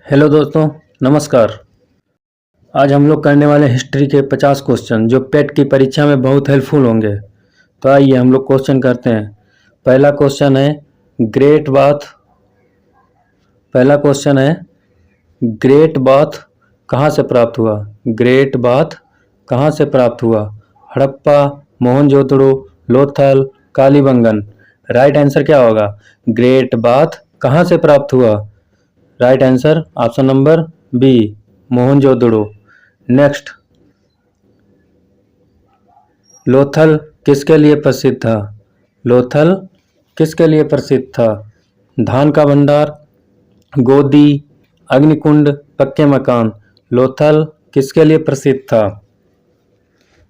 Hello दोस्तों, नमस्कार। आज हम लोग करने वाले हिस्ट्री के 50 क्वेश्चन जो पेट की परीक्षा में बहुत हेल्पफुल होंगे। तो आइए हम लोग क्वेश्चन करते हैं। पहला क्वेश्चन है ग्रेट बाथ। पहला क्वेश्चन है ग्रेट बाथ कहाँ से प्राप्त हुआ? ग्रेट बाथ कहाँ से प्राप्त हुआ? हड़प्पा, मोहनजोदड़ो, लोथल, कालीबंगन। राइट आंसर क्या होगा? ग्रेट बाथ कहाँ से प्राप्त हुआ? Right answer option number B, Mohenjodaro. Next, Lothal किसके लिए प्रसिद्ध था? लोथल किसके लिए प्रसिद्ध था? धान का भंडार, गोदी, अग्निकुंड, पक्के मकान। लोथल किसके लिए प्रसिद्ध था?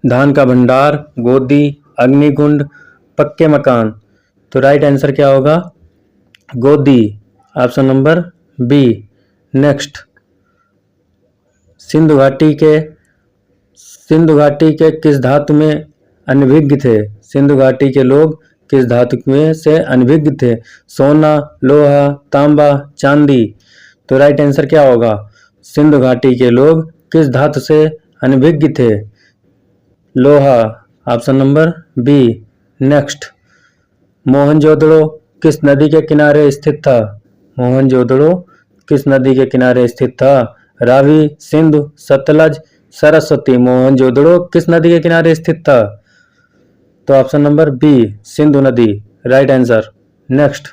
धान का भंडार, गोदी, अग्निकुंड, पक्के मकान। तो राइट आंसर क्या होगा? गोदी, option number B. Next, Sindhu घाटी के किस धातु में अनभिज्ञ थे? सिंधु घाटी के लोग किस धातु में से अनभिज्ञ थे? सोना, लोहा, तांबा, चांदी। तो राइट आंसर क्या होगा? सिंधु घाटी के लोग किस धातु से अनभिज्ञ थे? लोहा, option number B. Next, Mohenjodaro किस नदी के किनारे स्थित था? मोहनजोदड़ो किस नदी के किनारे स्थित था? रावी, सिंधु, सतलज, सरस्वती। मोहनजोदड़ो किस नदी के किनारे स्थित था? तो ऑप्शन नंबर बी, सिंधु नदी। Right answer. नेक्स्ट,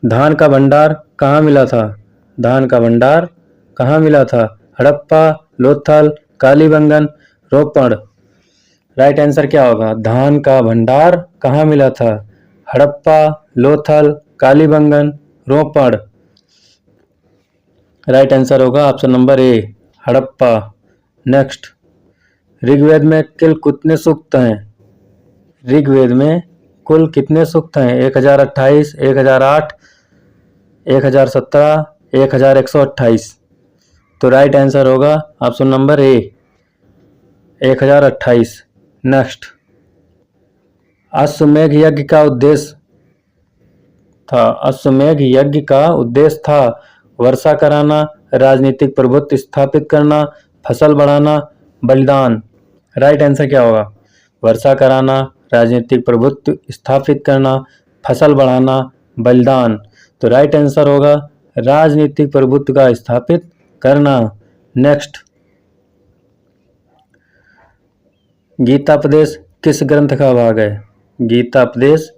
धान का भंडार कहाँ मिला था? धान का भंडार कहाँ मिला था? हड़प्पा, लोथल, कालीबंगन, रोपड़। राइट आंसर क्या होगा? धान का भंडार कहाँ मिला था? हड़प्पा, लोथल, कालीबंगन, रोपड़। राइट आंसर होगा option number A, Harappa. Next, Rigveda में कुल कितने सूक्त हैं? ऋग्वेद में कुल कितने सूक्त हैं? 1028, 1008, 1017, 1128। तो राइट आंसर होगा ऑप्शन नंबर ए, 1028। नेक्स्ट, अश्वमेध यज्ञ का उद्देश्य था? अश्वमेध यज्ञ का उद्देश्य था वर्षा कराना, राजनीतिक प्रभुत्व स्थापित करना, फसल बढ़ाना, बलिदान। राइट आंसर क्या होगा? वर्षा कराना, राजनीतिक प्रभुत्व स्थापित करना, फसल बढ़ाना, बलिदान। तो राइट आंसर होगा राजनीतिक प्रभुत्व का स्थापित करना। नेक्स्ट, गीतापदेश किस ग्रंथ का भाग है? गीतापदेश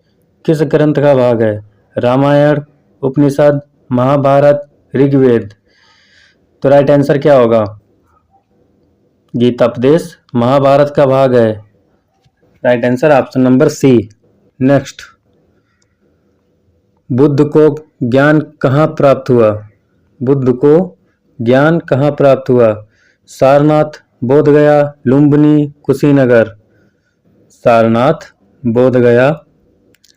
किस ग्रंथ का भाग है? रामायण, उपनिषद, महाभारत, ऋग्वेद। तो राइट आंसर क्या होगा? गीतापदेश महाभारत का भाग है। Right answer option number C. Next, Buddha को ज्ञान कहाँ प्राप्त हुआ? बुद्ध को ज्ञान कहाँ प्राप्त हुआ? सारनाथ, बोधगया, लुम्बिनी, कुशीनगर। सारनाथ, बोधगया,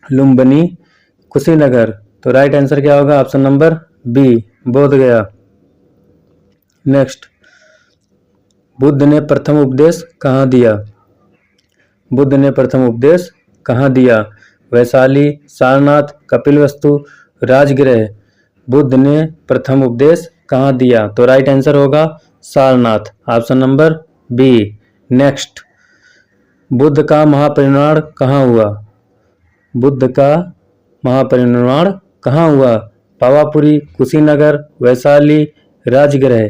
लुम्बिनी, कुशीनगर। तो राइट आंसर क्या होगा? Option number B, Bodhgaya. Next, Buddha ने प्रथम उपदेश कहाँ दिया? बुद्ध ने प्रथम उपदेश कहाँ दिया? वैशाली, सारनाथ, कपिलवस्तु, राजगृह। बुद्ध ने प्रथम उपदेश कहाँ दिया? तो राइट आंसर होगा Sarnath, option number B. Next, Buddha का महापरिनिर्वाण कहाँ हुआ? बुद्ध का महापरिनिर्वाण कहाँ हुआ? पावापुरी, कुशीनगर, वैशाली, राजगृह।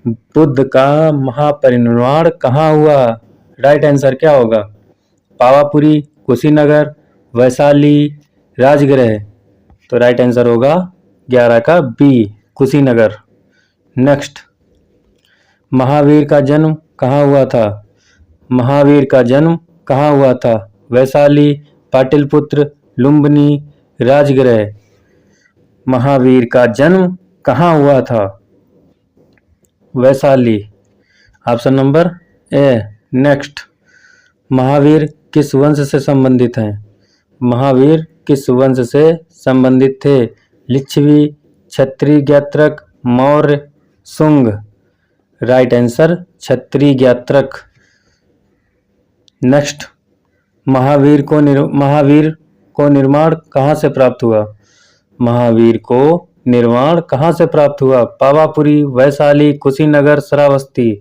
बुद्ध का महापरिनिर्वाण कहाँ हुआ? राइट आंसर क्या होगा? पावापुरी, कुशीनगर, वैशाली, राजगृह। तो राइट आंसर होगा 11 का बी, कुशीनगर। नेक्स्ट, महावीर का जन्म कहाँ हुआ था? महावीर का जन्म कहाँ हुआ था? वैशाली, पाटलिपुत्र, लुम्बिनी, राजगृह। महावीर का जन्म कहाँ हुआ था? Vaishali, option number A. Next, Mahavir किस वंश से संबंधित हैं? महावीर किस वंश से संबंधित थे? लिच्छवी, क्षत्रिय, ज्ञात्रक, मौर्य, शुंग। राइट आंसर क्षत्रिय ज्ञात्रक। नेक्स्ट, महावीर को निर्माण कहाँ से प्राप्त हुआ? महावीर को निर्माण कहाँ से प्राप्त हुआ? पावापुरी, वैशाली, कुशीनगर, श्रावस्ती।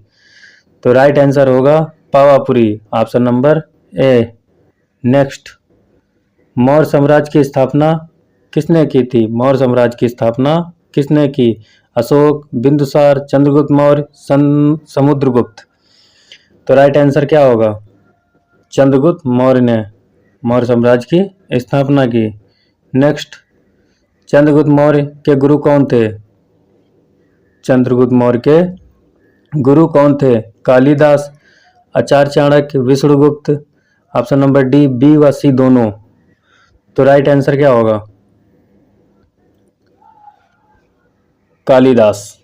तो राइट आंसर होगा Pawapuri, option number A. Next, Maurya साम्राज्य की स्थापना किसने की थी? मौर्य साम्राज्य की स्थापना किसने की? अशोक, बिंदुसार, चंद्रगुप्त मौर्य, समुद्रगुप्त। तो राइट आंसर क्या होगा? चंद्रगुप्त मौर्य ने मौर्य साम्राज्य की स्थापना की। नेक्स्ट, चंद्रगुप्त मौर्य के गुरु कौन थे? चंद्रगुप्त मौर्य के गुरु कौन थे? Kalidas, Acharya Chanakya, Vishnugupta. Option number D, B व सी दोनों। तो राइट आंसर क्या होगा? Kalidas,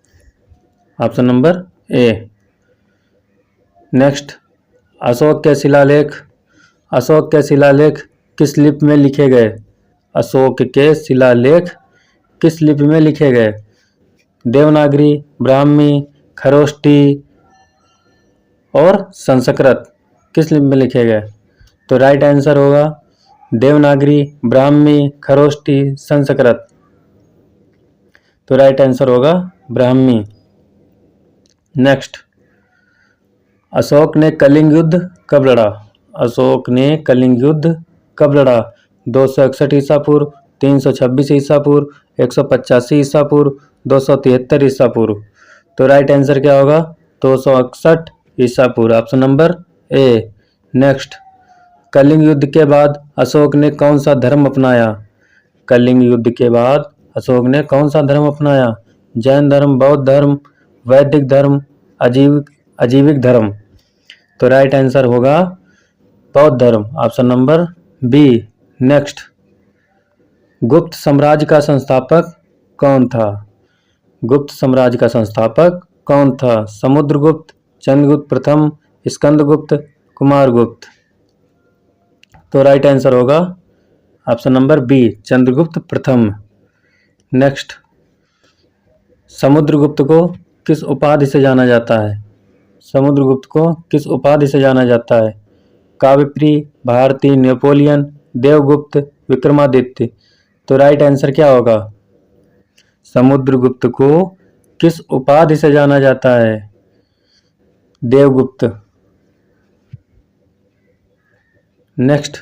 option number A. Next, Ashoka के शिलालेख किस लिपि में लिखे गए? अशोक के शिलालेख किस लिपि में लिखे गए? देवनागरी, ब्राह्मी, खरोष्टी और संस्कृत। किस लिपि में लिखे गए? तो राइट आंसर होगा देवनागरी, ब्राह्मी, खरोष्टी, संस्कृत। तो राइट आंसर होगा ब्राह्मी। नेक्स्ट, अशोक ने कलिंग युद्ध कब लड़ा? अशोक ने कलिंग युद्ध कब लड़ा? 261 ईसा पूर्व, 326 ईसा पूर्व, 185 ईसा पूर्व, 273 ईसा पूर्व। तो राइट आंसर क्या होगा? 261 ईसा पूर्व, option number A. Next, Kalinga युद्ध के बाद अशोक ने कौन सा धर्म अपनाया? कलिंग युद्ध के बाद अशोक ने कौन सा धर्म अपनाया? जैन धर्म, बौद्ध धर्म, वैदिक धर्म, अजीविक धर्म। तो राइट आंसर होगा बौद्ध धर्म, ऑप्शन नंबर बी। नेक्स्ट, गुप्त साम्राज्य का संस्थापक कौन था? गुप्त साम्राज्य का संस्थापक कौन था? समुद्रगुप्त, चंद्रगुप्त प्रथम, स्कंदगुप्त, कुमारगुप्त। तो राइट आंसर होगा ऑप्शन नंबर बी, चंद्रगुप्त प्रथम। नेक्स्ट, समुद्रगुप्त को किस उपाधि से जाना जाता है? समुद्रगुप्त को किस उपाधि से जाना जाता है? काव्यप्रिय, भारती, नेपोलियन, देवगुप्त, विक्रमादित्य। तो राइट आंसर क्या होगा? समुद्रगुप्त को किस उपाधि से जाना जाता है? देवगुप्त। नेक्स्ट,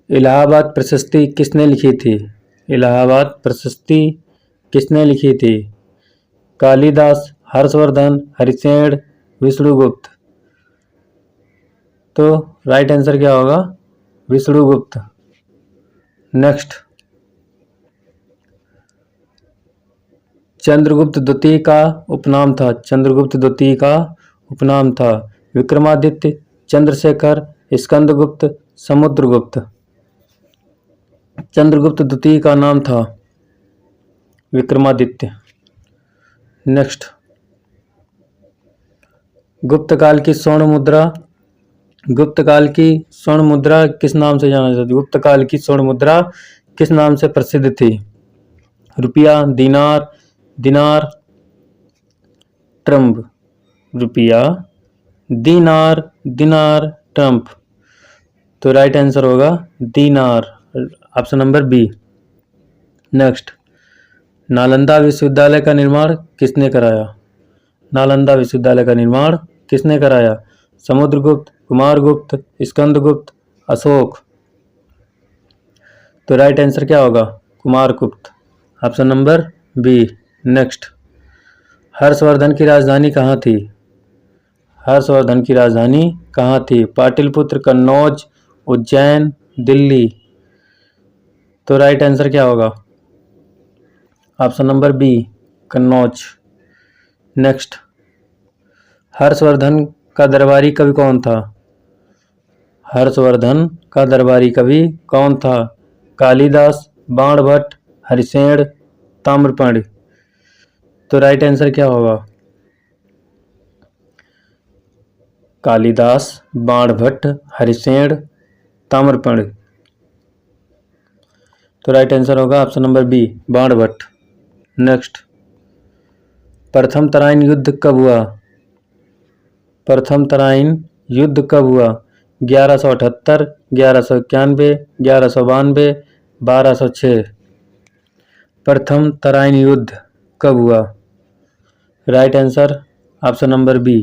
इलाहाबाद प्रशस्ति किसने लिखी थी? इलाहाबाद प्रशस्ति किसने लिखी थी? कालिदास, हर्षवर्धन, हरिसेन, विष्णुगुप्त। तो राइट आंसर क्या होगा? विष्णुगुप्त। नेक्स्ट, चंद्रगुप्त द्वितीय का उपनाम था? चंद्रगुप्त द्वितीय का उपनाम था विक्रमादित्य, चंद्रशेखर, स्कंदगुप्त, समुद्रगुप्त। चंद्रगुप्त द्वितीय का नाम था विक्रमादित्य। नेक्स्ट, गुप्त काल की स्वर्ण मुद्रा किस नाम से जाना जाता है? गुप्त काल की स्वर्ण मुद्रा किस नाम से प्रसिद्ध थी? रुपया, दिनार, ट्रम्प। रुपया, दिनार, ट्रम्प। तो राइट आंसर होगा दिनार, option number B. Next, Nalanda विश्वविद्यालय का निर्माण किसने कराया? नालंदा विश्वविद्यालय का निर्माण किसने कराया? समुद्रगुप्त, कुमारगुप्त, स्कंदगुप्त, अशोक। तो राइट आंसर क्या होगा? Kumaragupta, option number B. Next, Harshavardhana की राजधानी कहाँ थी? हर्षवर्धन की राजधानी कहाँ थी? पाटलिपुत्र, कन्नौज, उज्जैन, दिल्ली। तो राइट आंसर क्या होगा? Option number B, Kannauj. Next, Harshavardhana का दरबारी कवि कौन था? हर्षवर्धन का दरबारी कवि कौन था? कालिदास, बाणभट्ट, हरिसेन, ताम्रपर्णी। तो राइट आंसर क्या होगा? कालिदास, बाणभट्ट, हरिसेन, ताम्रपर्णी। तो राइट आंसर होगा option number B, Banabhatta. Next, प्रथम तराइन युद्ध कब हुआ? प्रथम तराइन युद्ध कब हुआ? 1178, 1191, 1192, 1206। प्रथम तराइन युद्ध कब हुआ? Right answer option number B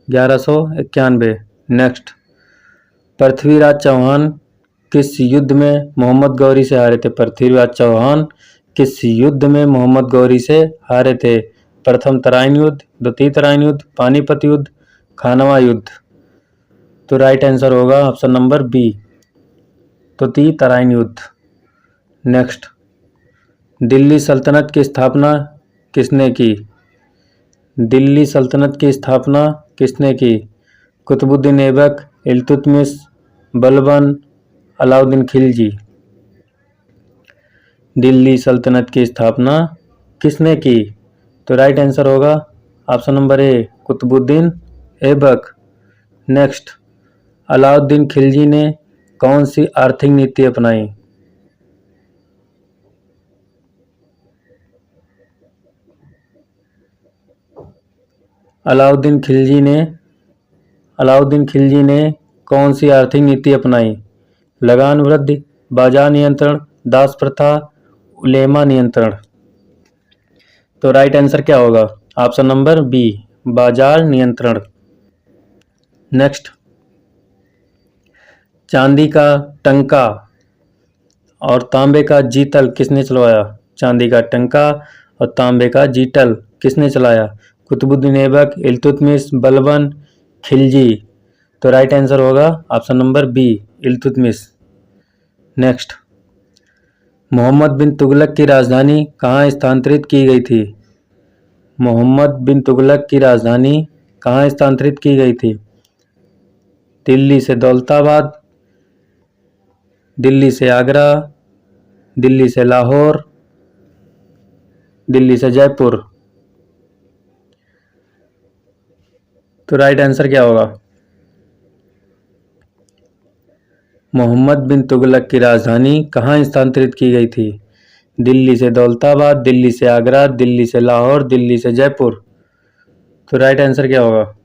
1191। Next, Prithviraj Chauhan किस युद्ध में मोहम्मद गौरी से हारे थे? पृथ्वीराज चौहान किस युद्ध में मोहम्मद गौरी से हारे थे? प्रथम तराइन युद्ध, द्वितीय तराइन युद्ध, पानीपत युद्ध, खानवा युद्ध। तो राइट आंसर होगा ऑप्शन नंबर बी द्वितीय तराइन युद्ध। नेक्स्ट, दिल्ली सल्तनत की स्थापना किसने की? दिल्ली सल्तनत की स्थापना किसने की? कुतुबुद्दीन ऐबक, इल्तुतमिश, बलबन, अलाउद्दीन खिलजी। दिल्ली सल्तनत की स्थापना किसने की? तो राइट आंसर होगा option number A Qutbuddin Aibak. Next, Alauddin Khilji ने कौन सी आर्थिक नीति अपनाई? अलाउद्दीन खिलजी ने कौन सी आर्थिक नीति अपनाई? लगान वृद्धि, बाजार नियंत्रण, दास प्रथा, उलेमा नियंत्रण। तो राइट आंसर क्या होगा? ऑप्शन नंबर बी बाजार नियंत्रण। नेक्स्ट, चांदी का टंका और तांबे का जीतल किसने चलवाया? चांदी का टंका और तांबे का जीतल किसने चलाया? कुतुबुद्दीन ऐबक, इल्तुतमिश, बलबन, खिलजी। तो राइट आंसर होगा option number B Iltutmish. Next, Muhammad bin Tughlaq की राजधानी कहाँ स्थानांतरित की गई थी? मोहम्मद बिन तुगलक की राजधानी कहाँ स्थानांतरित की गई थी? दिल्ली से दौलताबाद, दिल्ली से आगरा, दिल्ली से लाहौर, दिल्ली से जयपुर। तो राइट आंसर क्या होगा? मोहम्मद बिन तुगलक की राजधानी कहाँ स्थानांतरित की गई थी? दिल्ली से दौलताबाद, दिल्ली से आगरा, दिल्ली से लाहौर, दिल्ली से जयपुर। तो राइट आंसर क्या होगा?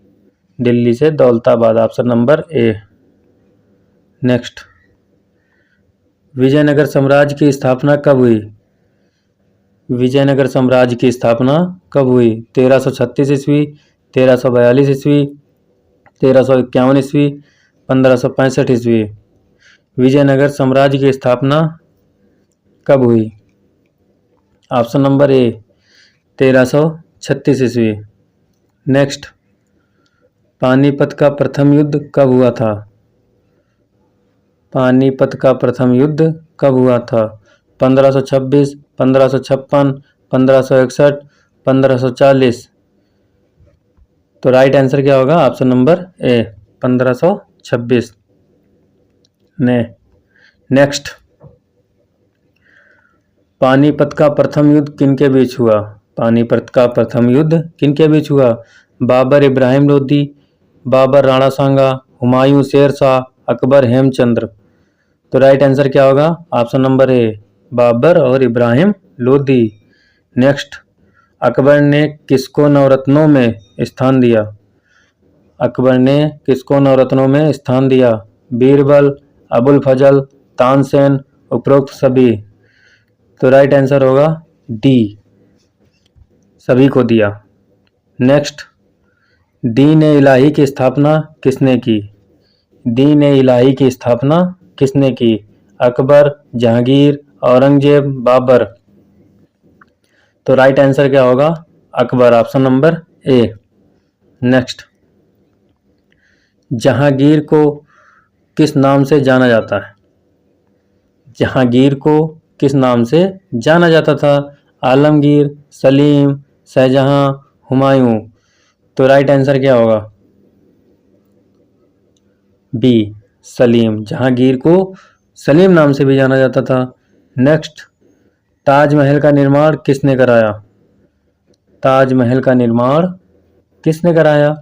दिल्ली से Daulatabad, option number A. Next, Vijayanagara साम्राज्य की स्थापना कब हुई? विजयनगर साम्राज्य की स्थापना कब हुई? 1336 ईस्वी, 1342 ईस्वी, 1351 ईस्वी, 1565 ईस्वी। विजयनगर साम्राज्य की स्थापना कब हुई? ऑप्शन नंबर ए 1336 ईस्वी। नेक्स्ट, पानीपत का प्रथम युद्ध कब हुआ था? पानीपत का प्रथम युद्ध कब हुआ था? 1526, 1556, 1561, 1540। तो राइट आंसर क्या होगा? ऑप्शन नंबर ए 1526। नेक्स्ट, पानीपत का प्रथम युद्ध किनके बीच हुआ? पानीपत का प्रथम युद्ध किनके बीच हुआ? बाबर इब्राहिम लोदी, बाबर राणा सांगा, हुमायूं शेर शाह, अकबर हेमचंद्र। तो राइट आंसर क्या होगा? ऑप्शन नंबर ए बाबर और इब्राहिम लोदी। नेक्स्ट, अकबर ने किसको नवरत्नों में स्थान दिया? अकबर ने किसको नवरत्नों में स्थान दिया? बीरबल, अबुल फजल, तानसेन, उपरोक्त सभी। तो राइट आंसर होगा डी सभी को दिया। नेक्स्ट, दीन ए इलाही की स्थापना किसने की? दीन ए इलाही की स्थापना किसने की? अकबर, जहांगीर, औरंगजेब, बाबर। तो राइट आंसर क्या होगा? Akbar, option number A. Next, Jahangir को किस नाम से जाना जाता है? जहांगीर को किस नाम से जाना जाता था? आलमगीर, सलीम, शाहजहां, हुमायूं। तो राइट आंसर क्या होगा? बी सलीम। जहांगीर को सलीम नाम से भी जाना जाता था। नेक्स्ट, ताजमहल का निर्माण किसने कराया? ताजमहल का निर्माण किसने कराया?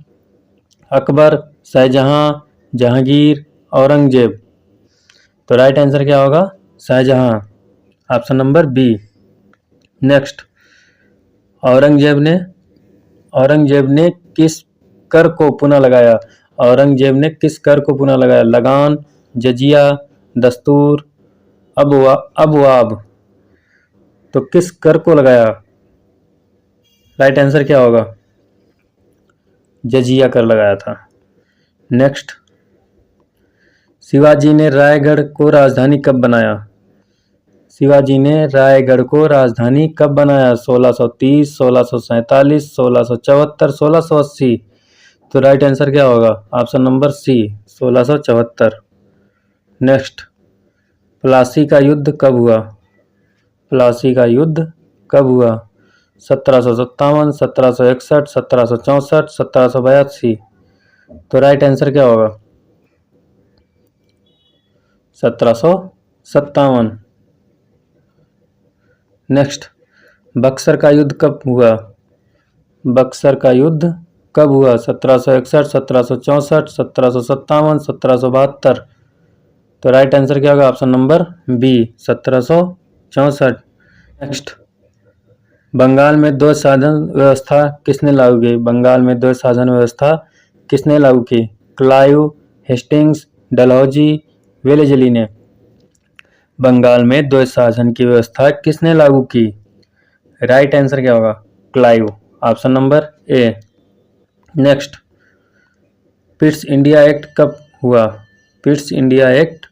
अकबर, शाहजहां, जहांगीर, औरंगजेब। तो राइट आंसर क्या होगा? Shahjahan, option number B. Next, Aurangzeb ने किस कर को पुनः लगाया? औरंगजेब ने किस कर को पुनः लगाया? लगान, जजिया, दस्तूर, अबवाब। तो किस कर को लगाया? राइट आंसर क्या होगा? जजिया कर लगाया था। नेक्स्ट, शिवाजी ने रायगढ़ को राजधानी कब बनाया? शिवाजी ने रायगढ़ को राजधानी कब बनाया? 1630, 1647, 1674, 1680। तो राइट आंसर क्या होगा? Option number C, 1674। Next, Plassey का युद्ध कब हुआ? प्लासी का युद्ध कब हुआ? 1757, 1761, 1764, 1782। तो राइट आंसर क्या होगा? 1757। नेक्स्ट, बक्सर का युद्ध कब हुआ? बक्सर का युद्ध कब हुआ? 1761, 1764, 1757, 1772। तो राइट आंसर क्या होगा? Option number B, 1764। Next, Bengal में द्वैध साधन व्यवस्था किसने लागू की? बंगाल में द्वैध साधन व्यवस्था किसने लागू की? क्लाइव, हेस्टिंग्स, डलहौजी, वेलेजली ने। बंगाल में द्वैध शासन की व्यवस्था किसने लागू की? राइट आंसर क्या होगा? Clive, option number A. Next, Pitt's India act कब हुआ? पिट्स इंडिया एक्ट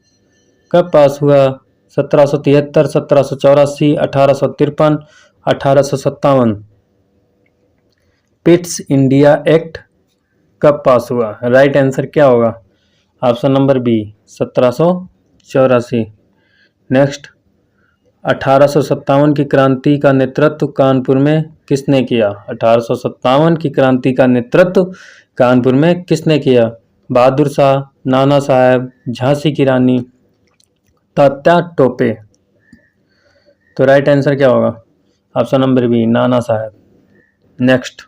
कब पास हुआ? 1773, 1784, 1853, 1857। पिट्स इंडिया एक्ट कब पास हुआ? राइट आंसर क्या होगा? Option number B, 1784। नेक्स्ट, 1857 की क्रांति का नेतृत्व कानपुर में किसने किया? 1857 की क्रांति का नेतृत्व कानपुर में किसने किया? बहादुर शाह, नाना साहब, झांसी की रानी, तात्या टोपे। तो राइट आंसर क्या होगा? ऑप्शन नंबर बी, नाना साहब। नेक्स्ट,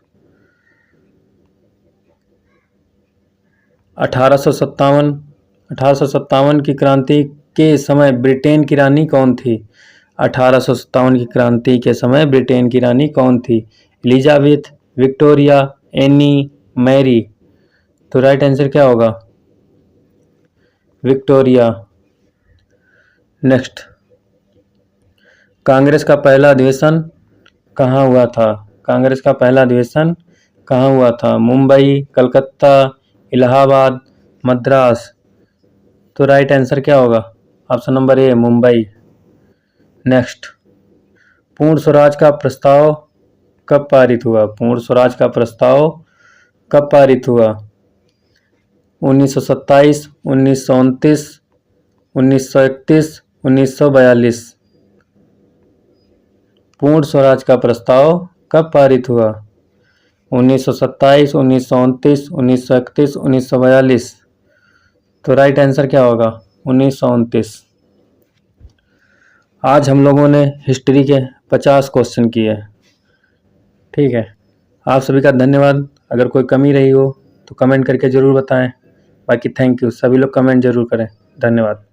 1857 की क्रांति के समय ब्रिटेन की रानी कौन थी? 1857 की क्रांति के समय ब्रिटेन की रानी कौन थी? Elizabeth, Victoria, Anne, Mary. तो राइट आंसर क्या होगा? विक्टोरिया। नेक्स्ट, कांग्रेस का पहला अधिवेशन कहाँ हुआ था? कांग्रेस का पहला अधिवेशन कहाँ हुआ था? मुंबई, कलकत्ता, इलाहाबाद, मद्रास। तो राइट आंसर क्या होगा? ऑप्शन नंबर ए, मुंबई। नेक्स्ट, पूर्ण स्वराज का प्रस्ताव कब पारित हुआ? पूर्ण स्वराज का प्रस्ताव कब पारित हुआ? 1927, 1929, 1931, 1942। पूर्ण स्वराज का प्रस्ताव कब पारित हुआ? 1927, 1929, 1931, 1942। तो राइट आंसर क्या होगा? 1929। आज हम लोगों ने हिस्ट्री के 50 क्वेश्चन किए। ठीक है, आप सभी का धन्यवाद। अगर कोई कमी रही हो तो कमेंट करके ज़रूर बताएं। बाकी थैंक यू, सभी लोग कमेंट ज़रूर करें। धन्यवाद।